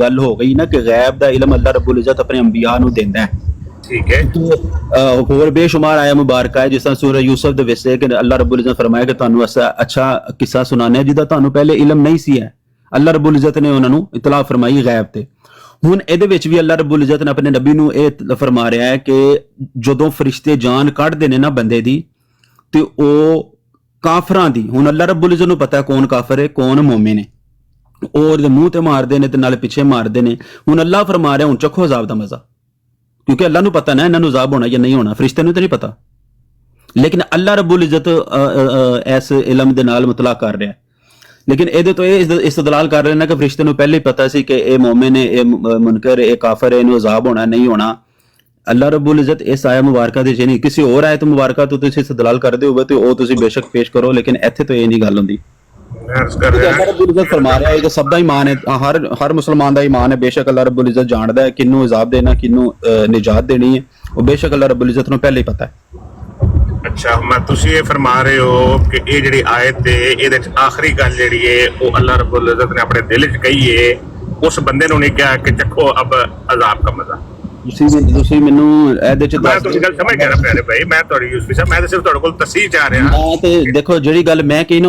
ਗੱਲ ਹੋ ਗਈ ਨਾ ਕਿ ਗੈਬ ਦਾ ਇਲਮ ਅੱਲਾਹ ਰੱਬੁਲ ਇੱਜ਼ਤ ਆਪਣੇ ਅੰਬੀਆ ਨੂੰ ਦਿੰਦਾ ਹੈ। ਠੀਕ ਹੈ। ਹੋਰ ਬੇਸ਼ੁਮਾਰ ਆਇਆ ਮੁਬਾਰਕ ਹੈ, ਜਿਸ ਤਰ੍ਹਾਂ ਸੂਰਾ ਯੂਸਫ ਦੇ ਵਿੱਚ ਕਿ ਅੱਲਾਹ ਰੱਬੁਲ ਇੱਜ਼ਤ ਫਰਮਾਇਆ ਕਿ ਤੁਹਾਨੂੰ ਅੱਛਾ ਕਿੱਸਾ ਸੁਣਾਉਂਦੇ ਜਿਹਦਾ ਤੁਹਾਨੂੰ ਪਹਿਲੇ ਇਲਮ ਨਹੀਂ ਸੀ ਹੈ। ਅੱਲਾਹ ਰੱਬੁਲ ਇੱਜ਼ਤ ਨੇ ਉਹਨਾਂ ਨੂੰ ਇਤਲਾ ਫਰਮਾਈ ਗੈਬ ਤੇ। ਹੁਣ ਇਹਦੇ ਵਿੱਚ ਵੀ ਅੱਲਾਹ ਰੱਬੁਲ ਇੱਜ਼ਤ ਨੇ ਆਪਣੇ ਨਬੀ ਨੂੰ ਇਹ ਫਰਮਾ ਰਿਹਾ ਹੈ ਕਿ ਜਦੋਂ ਫਰਿਸ਼ਤੇ ਜਾਨ ਕੱਢਦੇ ਨੇ ਨਾ ਬੰਦੇ ਦੀ, ਤੇ ਉਹ ਕਾਫਰਾਂ ਦੀ, ਹੁਣ ਅੱਲਾਹ ਰੱਬੁਲ ਇੱਜ਼ਤ ਨੂੰ ਪਤਾ ਹੈ ਕੌਣ ਕਾਫਰ ਹੈ ਕੌਣ ਮੂਮਿਨ ਹੈ, ਉਹ ਉਹਦੇ ਮੂੰਹ ਤੇ ਮਾਰਦੇ ਨੇ ਤੇ ਨਾਲ ਪਿੱਛੇ ਮਾਰਦੇ ਨੇ। ਹੁਣ ਅੱਲਾਹ ਫਰਮਾ ਰਿਹਾ ਹੁਣ ਚੱਖੋ ਅਜ਼ਾਬ ਦਾ ਮਜ਼ਾ, ਕਿਉਂਕਿ ਅੱਲਾਹ ਨੂੰ ਪਤਾ ਨਾ ਇਹਨਾਂ ਨੂੰ ਅਜ਼ਾਬ ਹੋਣਾ ਜਾਂ ਨਹੀਂ ਹੋਣਾ, ਫਰਿਸ਼ਤੇ ਨੂੰ ਤਾਂ ਨਹੀਂ ਪਤਾ। ਲੇਕਿਨ ਅੱਲਾਹ ਰੱਬੁਲ ਇੱਜ਼ਤ ਇਸ ਇਲਮ ਦੇ ਨਾਲ ਮੁਤਲਾ ਕਰ ਰਿਹਾ। ਲੇਕਿਨ ਇਹਦੇ ਤੋਂ ਇਹ ਇਸਤਦਲਾਲ ਕਰ ਰਹੇ ਨੇ ਕਿ ਫਰਿਸ਼ਤੇ ਨੂੰ ਪਹਿਲੇ ਹੀ ਪਤਾ ਸੀ ਕਿ ਇਹ ਮੂਮਿਨ ਹੈ, ਇਹ ਮੁਨਕਰ ਹੈ, ਇਹ ਕਾਫਰ ਹੈ, ਇਹਨੂੰ ਅਜ਼ਾਬ ਹੋਣਾ ਨਹੀਂ ਹੋਣਾ। ਅੱਲਾਹ ਰੱਬੁਲ ਇੱਜ਼ਤ ਇਸ ਆਇਆ ਮੁਬਾਰਕਾ ਦੇ ਨਹੀਂ ਕਿਸੇ ਹੋਰ ਆਇਤ ਮੁਬਾਰਕਾ ਤੋਂ ਤੁਸੀਂ ਇਸਤਦਲਾਲ ਕਰਦੇ ਹੋਵੇ ਤੇ ਉਹ ਤੁਸੀਂ ਬੇਸ਼ੱਕ ਪੇਸ਼ ਕਰੋ, ਲੇਕਿਨ ਇੱਥੇ ਤੋਂ ਇਹ ਨਹੀਂ ਗੱਲ ਹੁੰਦੀ। ਅੱਲਾਹ ਰੱਬੁਲ ਇੱਜ਼ਤ ਫਰਮਾ ਰਿਹਾ ਇਹ ਸਭ ਦਾ ਈਮਾਨ ਹੈ, ਹਰ ਮੁਸਲਮਾਨ ਦਾ ਈਮਾਨ ਹੈ। ਬੇਸ਼ੱਕ ਅੱਲਾਹ ਰੱਬੁਲ ਇੱਜ਼ਤ ਜਾਣਦਾ ਹੈ ਕਿਹਨੂੰ ਅਜ਼ਾਬ ਦੇਣਾ ਕਿਹਨੂੰ ਨਿਜਾਤ ਦੇਣੀ ਹੈ, ਉਹ ਬੇਸ਼ੱਕ ਅੱਲਾਹ ਰੱਬੁਲ ਇੱਜ਼ਤ ਨੂੰ ਪਹਿਲੇ ਹੀ ਪਤਾ ਹੈ। ਅੱਛਾ, ਮੈਂ ਤੁਸੀਂ ਇਹ ਫਰਮਾ ਰਹੇ ਹੋ ਕਿ ਇਹ ਜਿਹੜੀ ਆਇਤ ਹੈ ਇਹਦੇ ਚ ਆਖਰੀ ਗੱਲ ਜਿਹੜੀ ਹੈ ਉਹ ਅੱਲਾਹ ਰੱਬੁਲ ਇੱਜ਼ਤ ਨੇ ਆਪਣੇ ਦਿਲ ਚ ਕਹੀ ਹੈ, ਉਸ ਬੰਦੇ ਨੂੰ ਨਹੀਂ ਕਿਹਾ ਕਿ ਚੱਖੋ ਅਬ ਅਜ਼ਾਬ ਦਾ ਮਜ਼ਾ। ਤੁਸੀਂ ਮੈਨੂੰ ਇਹਦੇ ਚ ਮੈਂ ਤੁਸੀਂ ਗੱਲ ਸਮਝ ਗਿਆ ਨਾ ਪਿਆਰੇ ਭਾਈ, ਮੈਂ ਤੁਹਾਡੀ ਯੂਸਫੀ ਸਾਹਿਬ, ਮੈਂ ਤਾਂ ਸਿਰਫ ਤੁਹਾਡੇ ਕੋਲ ਤਸਦੀਕ ਚਾਹ ਰਿਹਾ। ਮੈਂ ਤੇ ਦੇਖੋ ਜਿਹੜੀ ਗੱਲ ਮੈਂ ਕਹੀ ਨਾ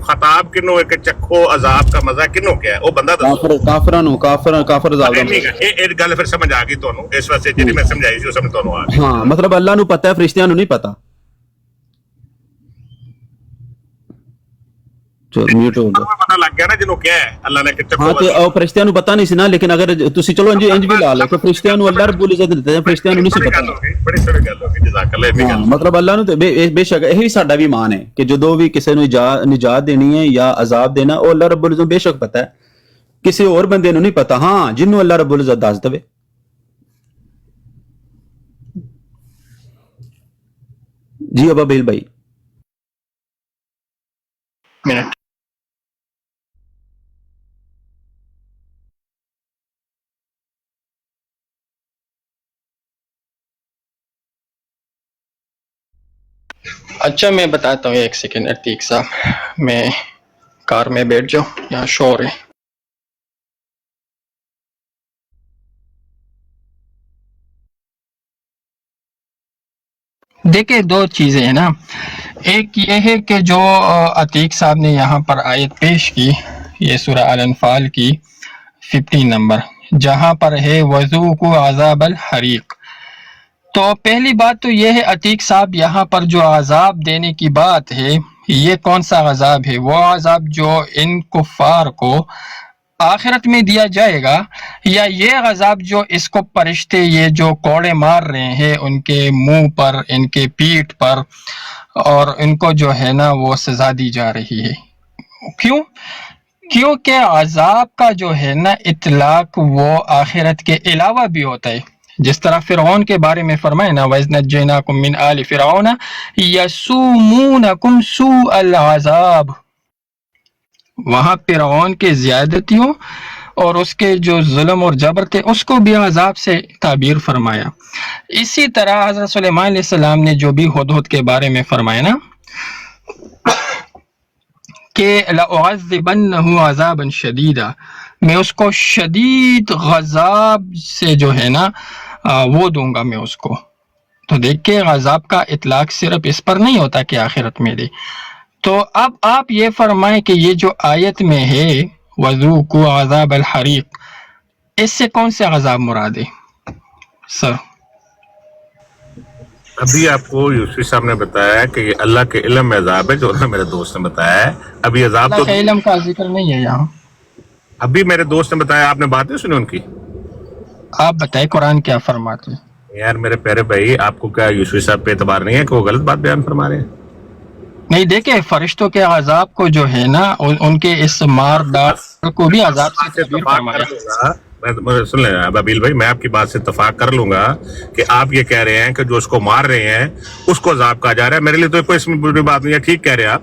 ਖਿਤਾਬ ਕਿਨੂੰ ਇੱਕ ਚੱਖੋ ਅਜ਼ਾਬ ਦਾ ਮਜ਼ਾ ਕਿਨੂੰ ਕਿਹਾ? ਉਹ ਬੰਦਾ ਦੱਸੋ। ਕਾਫਰਾਂ ਨੂੰ ਕਾਫਰ ਅਜ਼ਾਬ ਦਾ ਮਜ਼ਾ। ਇਹ ਗੱਲ ਫਿਰ ਸਮਝ ਆ ਗਈ ਤੁਹਾਨੂੰ, ਇਸ ਵਾਸਤੇ ਜਿਹੜੀ ਮੈਂ ਸਮਝਾਈ ਸੀ ਉਹ ਸਮਝ ਤੁਹਾਨੂੰ ਆ ਗਈ। ਹਾਂ, ਮਤਲਬ ਅੱਲਾਹ ਨੂੰ ਪਤਾ ਹੈ, ਫਰਿਸ਼ਤਿਆਂ ਨੂੰ ਨਹੀਂ ਪਤਾ। ਚਲੋ ਮਿਊਟ ਹੋ ਗਿਆ। ਪਤਾ ਲੱਗ ਗਿਆ ਨਾ ਜਿਹਨੂੰ ਕਿਹਾ ਹੈ ਅੱਲਾ ਨੇ ਕਿ ਚੱਕੋ ਹਾਂ ਤੇ ਉਹ ਫਰਿਸ਼ਤਿਆਂ ਨੂੰ ਪਤਾ ਨਹੀਂ ਸੀ ਨਾ, ਲੇਕਿਨ ਅਗਰ ਤੁਸੀਂ ਚਲੋ ਇੰਜ ਵੀ ਲਾ ਲਓ ਕਿ ਫਰਿਸ਼ਤਿਆਂ ਨੂੰ ਅੱਲਾਹ ਰਬੁਲ ਇੱਜ਼ਤ ਦਿੱਤਾ ਹੈ, ਫਰਿਸ਼ਤਿਆਂ ਨੂੰ ਨਹੀਂ ਸੀ ਬੜੀ ਪਤਾ। ਗੱਲ ਹੋ ਗਈ, ਬੜੀ ਸੋਹਣੀ ਗੱਲ ਹੋ ਗਈ, ਜਜ਼ਾਕ ਅੱਲਾ। ਇਹ ਵੀ ਗੱਲ ਮਤਲਬ ਅੱਲਾਹ ਨੂੰ ਤੇ ਬੇਸ਼ੱਕ ਇਹ ਵੀ ਸਾਡਾ ਵੀ ਇਮਾਨ ਹੈ ਕਿ ਜਦੋਂ ਵੀ ਕਿਸੇ ਨੂੰ ਨਿਜਾਤ ਦੇਣੀ ਹੈ ਜਾਂ ਅਜ਼ਾਬ ਦੇਣਾ, ਉਹ ਅੱਲਾਹ ਰਬੁਲ ਇੱਜ਼ਤ ਬੇਸ਼ੱਕ ਪਤਾ ਹੈ, ਕਿਸੇ ਹੋਰ ਬੰਦੇ ਨੂੰ ਨਹੀਂ ਪਤਾ। ਹਾਂ, ਜਿਹਨੂੰ ਅੱਲਾਹ ਰਬੁਲ ਇੱਜ਼ਤ ਦੱਸ ਦੇਵੇ। جی ابابیل بھائی منٹ اچھا میں بتاتا ہوں، ایک سیکنڈ عتیق صاحب، میں کار میں بیٹھ جاؤں، یہاں شور ہے۔ دیکھیں دو چیزیں ہیں نا، ایک یہ ہے کہ جو عتیق صاحب نے یہاں پر آیت پیش کی، یہ سورہ الانفال کی 15 نمبر، جہاں پر ہے وَذُوقُوا عَذَابَ الْحَرِيقِ۔ تو پہلی بات تو یہ ہے عتیق صاحب، یہاں پر جو عذاب دینے کی بات ہے، یہ کون سا عذاب ہے؟ وہ عذاب جو ان کفار کو آخرت میں دیا جائے گا، یا یہ عذاب جو اس کو فرشتے یہ جو کوڑے مار رہے ہیں ان کے منہ پر، ان کے پیٹھ پر، اور ان کو جو ہے نا وہ سزا دی جا رہی ہے؟ کیوں؟ کیونکہ عذاب کا جو ہے نا اطلاق وہ آخرت کے علاوہ بھی ہوتا ہے، جس طرح فرعون کے بارے میں فرمائے نا وَإِذْ نَجَّيْنَاكُمْ مِنْ آلِ فِرْعَوْنَ يَسُومُونَكُمْ سُوءَ الْعَذَابِ، وہاں فرعون کے زیادتیوں اور اس کے جو ظلم اور جبر تھے اس کو بھی عذاب سے تعبیر فرمایا۔ اسی طرح حضرت سلیمان علیہ السلام نے جو بھی ہدہد کے بارے میں فرمایا نا کہ لَأُعَذِّبَنَّهُ عَذَابًا شَدِيدًا، میں اس کو شدید غضب سے جو ہے نا وہ دوں گا میں اس کو۔ تو دیکھیں عذاب کا اطلاق صرف اس پر نہیں ہوتا کہ آخرت میں دے۔ تو اب آپ یہ فرمائیں کہ یہ جو آیت میں ہے وَذُوقُوا عَذَابَ الْحَرِيقِ، اس سے کون سے عذاب مراد ہے سر؟ ابھی آپ کو یوسفی صاحب نے بتایا ہے کہ یہ اللہ کے علم میں عذاب ہے، جو اللہ میرے دوست نے بتایا ہے۔ ابھی عذاب اللہ تو کے علم کا ذکر نہیں ہے یہاں، ابھی میرے دوست نے بتایا، آپ نے بات نہیں سنی ان کی؟ آپ بتائیں قرآن کیا فرماتے ہیں؟ یار میرے پیارے بھائی، آپ کو کیا یوسفی صاحب پہ اعتبار نہیں ہے کہ وہ غلط بات بیان فرما رہے ہیں؟ نہیں، دیکھیں فرشتوں کے عذاب کو جو ہے نا ان کے اس مار ڈال کو بھی عذاب سے تعبیر فرمایا۔ سن لیں ابابیل بھائی، میں آپ کی بات سے اتفاق کر لوں گا کہ آپ یہ کہہ رہے ہیں کہ جو اس کو مار رہے ہیں اس کو عذاب کہا جا رہا ہے، میرے لیے تو کوئی اس میں بری بات نہیں ہے، ٹھیک کہہ رہے ہیں آپ،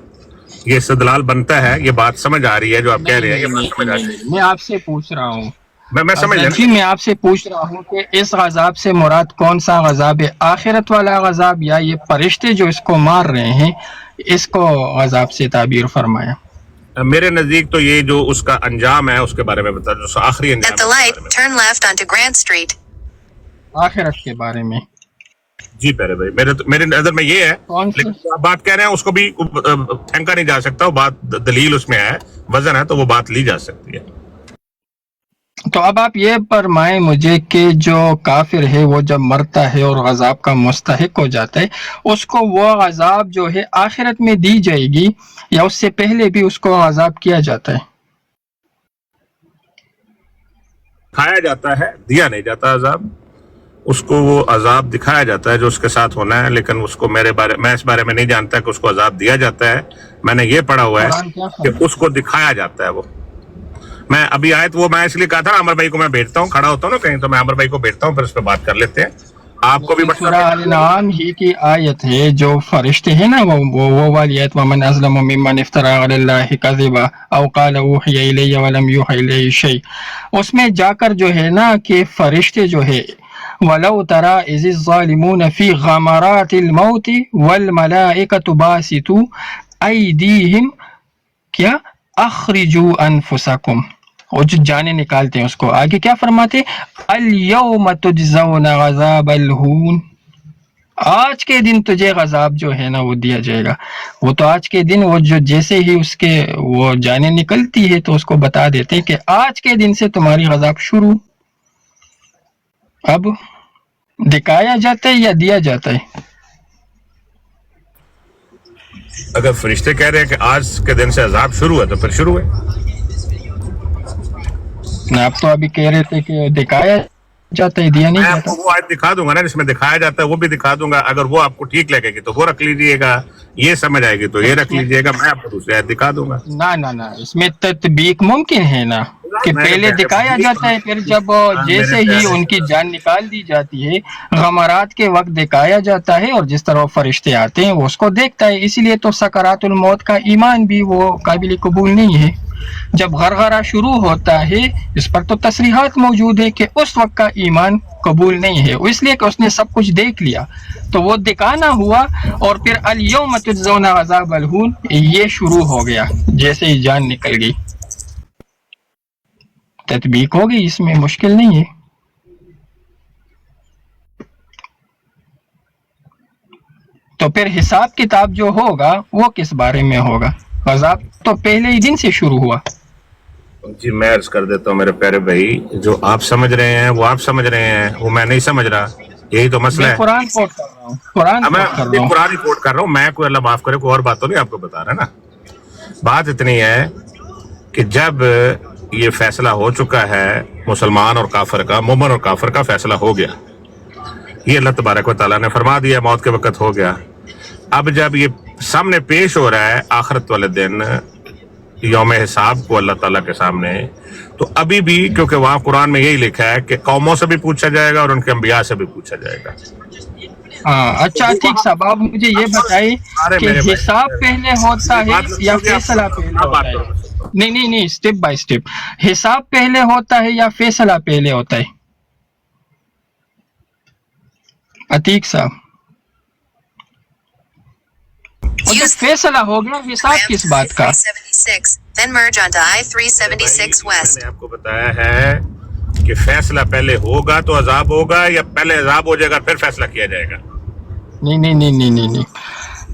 یہ استدلال بنتا ہے، یہ بات سمجھ آ رہی ہے جو آپ کہہ رہے ہیں، یہ بات سمجھ آ رہی ہے۔ میں آپ سے پوچھ رہا ہوں، میں سمجھ جی میں آپ سے پوچھ رہا ہوں کہ اس عذاب سے مراد کون سا عذاب ہے؟ آخرت والا عذاب یا یہ فرشتے جو اس کو مار رہے ہیں اس کو عذاب سے تعبیر فرمایا؟ میرے نزدیک تو یہ جو اس کا انجام ہے اس کے بارے میں بتا، جو آخری انجام ہے آخرت کے بارے میں۔ جی پیارے بھائی، میرے نظر میں یہ ہے، لیکن آپ بات کہہ رہے ہیں اس کو بھی پھینکا نہیں جا سکتا، وہ بات دلیل اس میں ہے، وزن ہے، تو وہ بات لی جا سکتی ہے۔ تو اب آپ یہ فرمائیں مجھے کہ جو کافر ہے وہ جب مرتا ہے اور عذاب کا مستحق ہو جاتا ہے، اس کو وہ عذاب جو ہے آخرت میں دی جائے گی یا اس سے پہلے بھی اس کو عذاب کیا جاتا ہے؟ کھایا جاتا ہے، دیا نہیں جاتا عذاب، اس کو وہ عذاب دکھایا جاتا ہے جو اس کے ساتھ ہونا ہے، لیکن اس کو میں اس بارے میں نہیں جانتا کہ اس کو عذاب دیا جاتا ہے، میں نے یہ پڑھا ہوا ہے کہ اس کو دکھایا جاتا ہے۔ وہ میں ابھی آیت وہ میں اس لیے کہا تھا عمر بھائی کو میں بیٹھتا ہوں، کھڑا ہوتا ہوں نا کہیں تو میں عمر بھائی کو بیٹھتا ہوں، پھر اس پہ بات کر لیتے ہیں۔ آپ کو بھی سورہ الانعام ہی کی آیت ہے، جو فرشتے ہیں نا وہ والی آیت وَمَنْ أَظْلَمُ مِمَّنِ افْتَرَىٰ عَلَى اللَّهِ كَذِبًا أَوْ قَالَ أُوحِيَ إِلَيَّ وَلَمْ يُوحَ إِلَيْهِ شَيْءٌ، اس میں جا کر جو ہے نا کہ فرشتے جو ہے وَلَوْ تَرَىٰ إِذِ الظَّالِمُونَ فِي غَمَرَاتِ الْمَوْتِ وَالْمَلَائِكَةُ بَاسِطُو أَيْدِيهِمْ کیا أَخْرِجُوا أَنفُسَكُمْ، وہ جو جانے نکالتے ہیں اس کو، آگے کیا فرماتے؟ الْيَوْمَ تُجْزَوْنَ عَذَابَ الْهُونِ، آج کے دن تجھے عذاب جو ہے نا وہ دیا جائے گا۔ وہ تو آج کے دن وہ جو جیسے ہی اس کے وہ جانے نکلتی ہے تو اس کو بتا دیتے ہیں کہ آج کے دن سے تمہاری عذاب شروع۔ اب دکھایا جاتا ہے یا دیا جاتا ہے؟ اگر فرشتے کہہ رہے ہیں کہ آج کے دن سے عذاب شروع ہے تو پھر شروع ہے. آپ تو ابھی کہہ رہے تھے کہ دکھایا جاتا ہے، دیا نہیں میں آپ جاتا. کو وہ آیت دکھا دوں گا نا جس میں دکھایا جاتا ہے، وہ بھی دکھا دوں گا. اگر وہ آپ کو ٹھیک لگے گی تو وہ رکھ لیجئے گا، یہ سمجھ آئے گی تو یہ رکھ لیجئے گا. میں آپ کو دوسری آیت دکھا دوں گا. نہ اس میں تطبیق ممکن ہے نا کہ پہلے دکھایا جاتا ہے، پھر جب جیسے ہی ان کی جان نکال دی جاتی ہے غمرات کے وقت دکھایا جاتا ہے، اور جس طرح فرشتے آتے ہیں وہ اس کو دیکھتا ہے. اسی لیے تو سکرات الموت کا ایمان بھی وہ قابل قبول نہیں ہے. جب غرغرہ شروع ہوتا ہے اس پر تو تصریحات موجود ہے کہ اس وقت کا ایمان قبول نہیں ہے، اس لیے کہ اس نے سب کچھ دیکھ لیا تو وہ دکھانا ہوا. اور پھر الیوم تجزون عذاب الہون یہ شروع ہو گیا جیسے ہی جان نکل گئی. تطبیق ہوگی، اس میں مشکل نہیں ہے. تو پھر حساب کتاب جو ہوگا وہ کس بارے میں ہوگا؟ عذاب تو پہلے ہی دن سے شروع ہوا. جی میں عرض کر دیتا ہوں میرے پیارے بھائی، جو آپ سمجھ رہے ہیں وہ آپ سمجھ رہے ہیں، وہ میں نہیں سمجھ رہا. یہی تو مسئلہ میں ہے. قرآن کوٹ کر رہا ہوں، قرآن میں کوٹ کر رہا ہوں. قرآن کوٹ کر رہا ہوں. میں کوئی اللہ معاف کرے کوئی اور بات تو نہیں آپ کو بتا رہا نا. بات اتنی ہے کہ جب یہ فیصلہ ہو چکا ہے مسلمان اور کافر کا، مومن اور کافر کا فیصلہ ہو گیا، یہ اللہ تبارک و تعالیٰ نے فرما دیا، موت کے وقت ہو گیا. اب جب یہ سامنے پیش ہو رہا ہے آخرت والے دن، یوم حساب کو اللہ تعالیٰ کے سامنے، تو ابھی بھی کیونکہ وہاں قرآن میں یہی لکھا ہے کہ قوموں سے بھی پوچھا جائے گا اور ان کے انبیاء سے بھی پوچھا جائے گا. اچھا ٹھیک صاحب، آپ مجھے یہ بتائیے کہ حساب پہلے ہوتا ہے یا فیصلہ پہلے ہوتا ہے؟ نہیں اسٹیپ بائی اسٹیپ. حساب پہلے ہوتا ہے یا فیصلہ پہلے ہوتا ہے؟ عتیق صاحب، جب فیصلہ ہو گیا حساب کس بات کا؟ میں نے آپ کو بتایا ہے کہ فیصلہ پہلے ہوگا تو عذاب ہوگا، یا پہلے عذاب ہو جائے گا پھر فیصلہ کیا جائے گا؟ نہیں،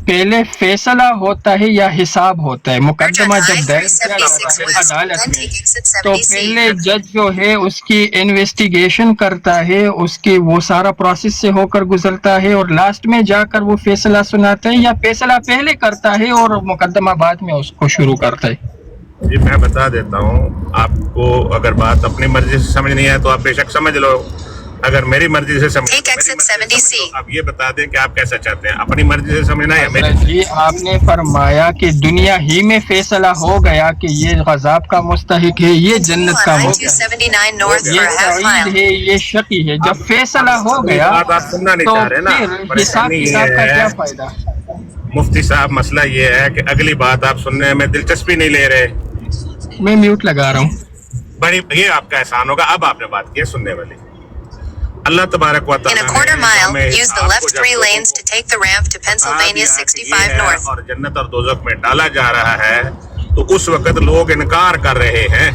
پہلے فیصلہ ہوتا ہے یا حساب ہوتا ہے؟ مقدمہ جب دائر کیا جاتا ہے عدالت میں تو پہلے جج جو ہے اس کی انویسٹیگیشن کرتا ہے، اس کی وہ سارا پروسیس سے ہو کر گزرتا ہے اور لاسٹ میں جا کر وہ فیصلہ سناتا ہے، یا فیصلہ پہلے کرتا ہے اور مقدمہ بعد میں اس کو شروع کرتا ہے؟ جی میں بتا دیتا ہوں آپ کو. اگر بات اپنی مرضی سے سمجھنی ہے تو آپ بے شک سمجھ لو، اگر میری مرضی سے سمجھ آپ یہ بتا دیں کہ آپ کیسا چاہتے ہیں، اپنی مرضی سے سمجھنا ہے میری. جی آپ نے فرمایا کہ دنیا ہی میں فیصلہ ہو گیا کہ یہ عذاب کا مستحق ہے، یہ جنت کا مستحق ہے، یہ سعید ہے، یہ شقی ہے. جب فیصلہ ہو گیا آپ سننا نہیں تو چاہ رہے نا. پھر حساب کتاب کا کیا فائدہ؟ مفتی صاحب مسئلہ یہ ہے کہ اگلی بات آپ سننے میں دلچسپی نہیں لے رہے. میں میوٹ لگا رہا ہوں. بڑی یہ آپ کا احسان ہوگا. اب آپ نے بات کی ہے سننے والی. اللہ تبارک و تعالیٰ اور جنت اور دوزخ میں ڈالا جا رہا ہے تو اس وقت لوگ انکار کر رہے ہیں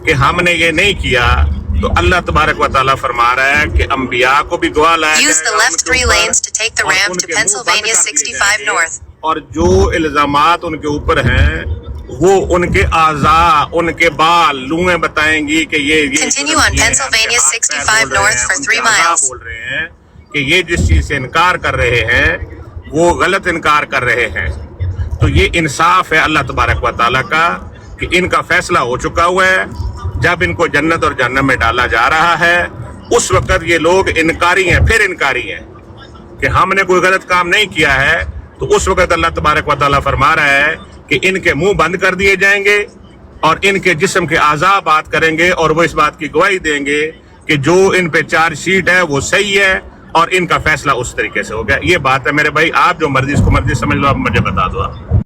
کہ ہم نے یہ نہیں کیا. تو اللہ تبارک و تعالیٰ فرما رہا ہے کہ انبیاء کو بھی گواہ لایا اور جو الزامات ان کے اوپر ہیں وہ ان کے اعضاء، ان کے بال، لوئیں بتائیں گی کہ یہ بول رہے ہیں کہ یہ جس چیز سے انکار کر رہے ہیں وہ غلط انکار کر رہے ہیں. تو یہ انصاف ہے اللہ تبارک و تعالیٰ کا کہ ان کا فیصلہ ہو چکا ہوا ہے. جب ان کو جنت اور جہنم میں ڈالا جا رہا ہے اس وقت یہ لوگ انکاری ہیں، پھر انکاری ہیں کہ ہم نے کوئی غلط کام نہیں کیا ہے. تو اس وقت اللہ تبارک و تعالیٰ فرما رہا ہے کہ ان کے منہ بند کر دیے جائیں گے اور ان کے جسم کے اعضاء بات کریں گے اور وہ اس بات کی گواہی دیں گے کہ جو ان پہ چارج شیٹ ہے وہ صحیح ہے اور ان کا فیصلہ اس طریقے سے ہو گیا. یہ بات ہے میرے بھائی. آپ جو مرضی اس کو مرضی سمجھ لو، آپ مجھے بتا دو. آپ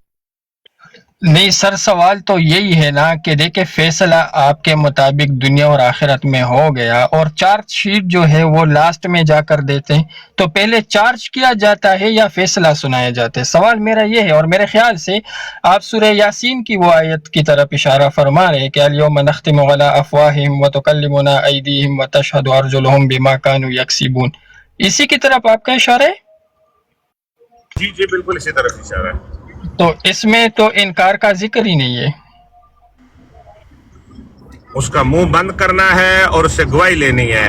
نہیں سر، سوال تو یہی ہے نا کہ دیکھیں فیصلہ آپ کے مطابق دنیا اور آخرت میں ہو گیا اور چارج شیٹ جو ہے وہ لاسٹ میں جا کر دیتے ہیں، تو پہلے چارج کیا جاتا ہے یا فیصلہ سنایا جاتا ہے؟ سوال میرا یہ ہے. اور میرے خیال سے آپ سورہ یاسین کی وہ آیت کی طرف اشارہ فرما رہے ہیں کہ الیوم نختم علی افواہہم وتکلمنا ایدیہم وتشہد ارجلہم بما کانوا یکسبون. اسی کی طرف آپ کا اشارہ ہے؟ جی بالکل اسی طرف اشارہ ہے. تو اس میں تو انکار کا ذکر ہی نہیں ہے. اس کا منہ بند کرنا ہے اور اس سے گواہی لینی ہے.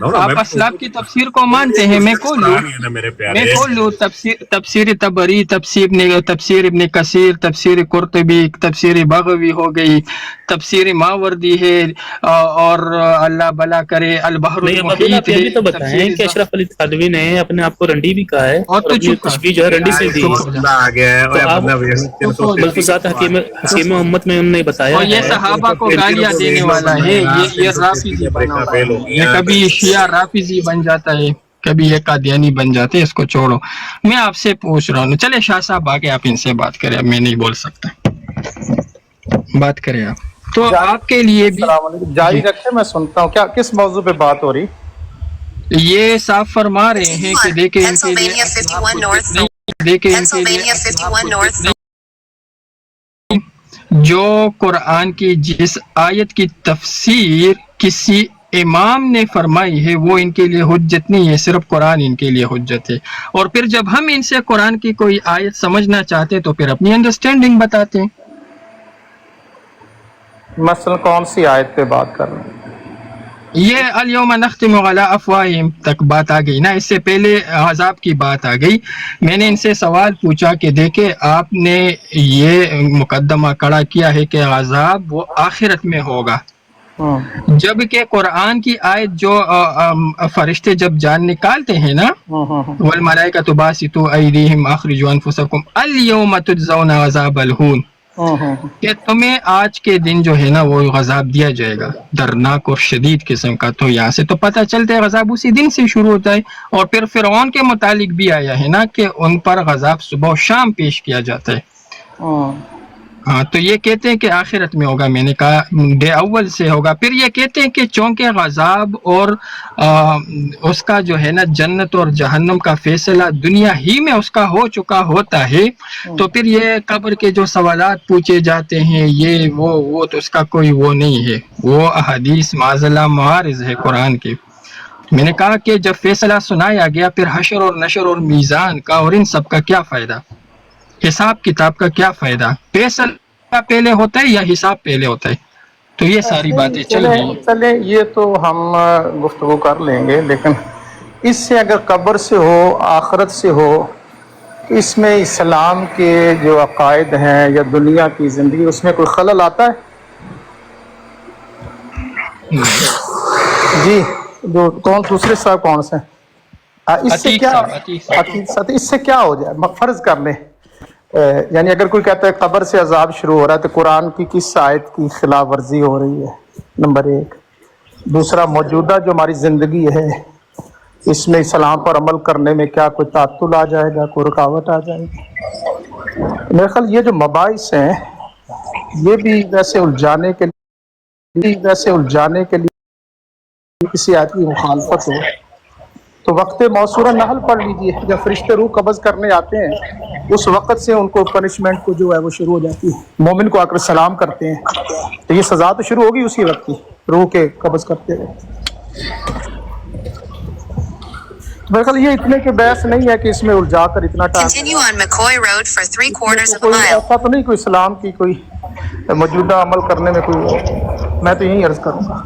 آپ اسلاف کی تفسیر کو مانتے ہیں، میں کھول لوں تفسیر تبری، تفسیر ابن کثیر، تفسیر قرطبی، تفسیر بغوی ہو گئی، تفسیر ماوردی ہے، اور اللہ بلا کرے البحر المحیط ہے، تو بتائیں کہ اشرف علی تھانوی نے اپنے آپ کو رنڈی بھی کہا ہے اور تو چپ تشبیہ جو ہے رنڈی سے دی آ گیا ہے تو آپ ملفوظات حکیم امت میں انہوں نے بتایا اور یہ صحابہ کو گالیاں دینے والا ہے، یہ رافضی بنا ہوا ہے، یہ کبھی شیعہ رافضی بن جاتا ہے، کبھی یہ قادیانی بن جاتے، اس کو چھوڑو، میں آپ سے پوچھ رہا ہوں، چلے شاہ صاحب آگے آپ ان سے بات کریں، اب میں نہیں بول سکتا، بات کریں آپ، تو آپ کے لیے بھی السلام علیکم، جاری رکھیں، میں سنتا ہوں کیا کس موضوع پہ بات ہو رہی؟ یہ صاف فرما رہے ہیں کہ دیکھیں ان کے لیے جو قرآن کی جس آیت کی تفسیر کسی امام نے فرمائی ہے وہ ان کے لیے حجت نہیں ہے، صرف قرآن ان کے لیے حجت ہے، اور پھر جب ہم ان سے قرآن کی کوئی آیت سمجھنا چاہتے ہیں تو پھر اپنی انڈرسٹینڈنگ بتاتے ہیں۔ مثلا کون سی آیت پہ بات کر رہے ہیں؟ یہ الیوم نختم علی افواہہم تک بات آ گئی نا، اس سے پہلے عذاب کی بات آ گئی، میں نے ان سے سوال پوچھا کہ دیکھیں آپ نے یہ مقدمہ کھڑا کیا ہے کہ عذاب وہ آخرت میں ہوگا، جبکہ قرآن کی آیت جو فرشتے جب جان نکالتے ہیں نا، والملائکۃ باسطوا ایدیہم اخرجوا انفسکم الیوم تجزون عذاب الہون، کہ تمہیں آج کے دن جو ہے نا وہ عذاب دیا جائے گا درناک اور شدید قسم کا، تو یہاں سے تو پتہ چلتا ہے عذاب اسی دن سے شروع ہوتا ہے، اور پھر فرعون کے متعلق بھی آیا ہے نا کہ ان پر عذاب صبح و شام پیش کیا جاتا ہے، ہاں، تو یہ کہتے ہیں کہ آخرت میں ہوگا، میں نے کہا ڈے اول سے ہوگا، پھر یہ کہتے ہیں کہ چونکہ عذاب اور اس کا جو ہے نا جنت اور جہنم کا فیصلہ دنیا ہی میں اس کا ہو چکا ہوتا ہے، تو پھر یہ قبر کے جو سوالات پوچھے جاتے ہیں یہ وہ تو اس کا کوئی وہ نہیں ہے، وہ احادیث معاذ معارض ہے قرآن کے۔ میں نے کہا کہ جب فیصلہ سنایا گیا پھر حشر اور نشر اور میزان کا اور ان سب کا کیا فائدہ، حساب کتاب کا کیا فائدہ، فیصلہ پہلے ہوتا ہے یا حساب پہلے ہوتا ہے، تو یہ ساری باتیں چل رہی ہیں۔ چلیں یہ تو ہم گفتگو کر لیں گے، لیکن اس سے اگر قبر سے ہو آخرت سے ہو، اس میں اسلام کے جو عقائد ہیں یا دنیا کی زندگی اس میں کوئی خلل آتا ہے؟ جی جو کون دوسرے صاحب کون سے اس سے کیا اس سے کیا ہو جائے، فرض کر لیں یعنی اگر کوئی کہتا ہے قبر سے عذاب شروع ہو رہا ہے تو قرآن کی کس آیت کی خلاف ورزی ہو رہی ہے، نمبر ایک۔ دوسرا، موجودہ جو ہماری زندگی ہے اس میں اسلام پر عمل کرنے میں کیا کوئی تعطل آ جائے گا، کوئی رکاوٹ آ جائے گی؟ میرے خیال یہ جو مباحث ہیں یہ بھی ویسے الجھانے کے لیے کسی آیت کی مخالفت ہو تو وقت موصورہ نحل پڑھ لیجیے، جب فرشتے روح قبض کرنے آتے ہیں اس وقت سے ان کو پنشمنٹ کو جو ہے وہ شروع ہو جاتی ہے، مومن کو آ کر سلام کرتے ہیں تو یہ سزا تو شروع ہوگی اسی وقت کی، روح کے قبض کرتے ہوئے۔ میرے خیال یہ اتنے کے بحث نہیں ہے کہ اس میں الجھا کر اتنا ٹائم، کوئی ایسا تو نہیں کوئی اسلام کی کوئی موجودہ عمل کرنے میں کوئی، میں تو یہی عرض کروں گا۔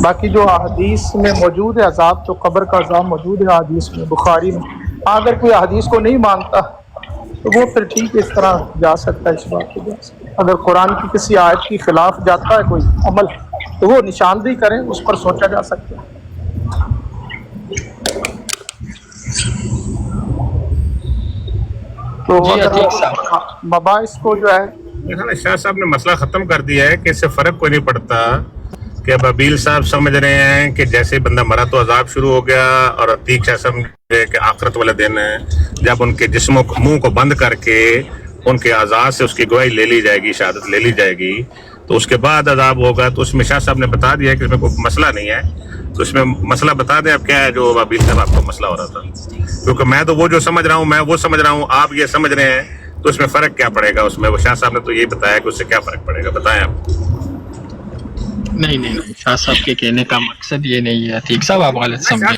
باقی جو احادیث میں موجود ہے عذاب، تو قبر کا عذاب موجود ہے احادیث میں، بخاری میں، اگر کوئی احادیث کو نہیں مانتا تو وہ پھر ٹھیک ہے، اس طرح جا سکتا ہے، اس بات کو جا سکتا ہے۔ اگر قرآن کی کسی آیت کی خلاف جاتا ہے کوئی عمل تو وہ نشاندہی کریں، اس پر سوچا جا سکتا ہے۔ تو مباحث کو جو ہے شاہ صاحب نے مسئلہ ختم کر دیا ہے کہ اس سے فرق کوئی نہیں پڑتا کہ اب ابیل صاحب سمجھ رہے ہیں کہ جیسے بندہ مرا تو عذاب شروع ہو گیا، اور عتیق شاہ سمجھ کہ آخرت والا دن ہے جب ان کے جسموں کو منہ کو بند کر کے ان کے اعضاء سے اس کی گواہی لے لی جائے گی، شہادت لے لی جائے گی، تو اس کے بعد عذاب ہوگا۔ تو اس میں شاہ صاحب نے بتا دیا کہ اس میں کوئی مسئلہ نہیں ہے، تو اس میں مسئلہ بتا دیں اب کیا ہے جو ابیل صاحب آپ کو مسئلہ ہو رہا تھا، کیونکہ میں تو وہ جو سمجھ رہا ہوں میں وہ سمجھ رہا ہوں، آپ یہ سمجھ رہے ہیں، تو اس میں فرق کیا پڑے گا؟ اس میں وہ شاہ صاحب نے تو یہی بتایا کہ اس سے کیا فرق پڑے گا، بتائیں آپ۔ نہیں شاہ صاحب کے کہنے کا مقصد یہ نہیں ہے، ٹھیک صاحب آپ غلط سمجھیں۔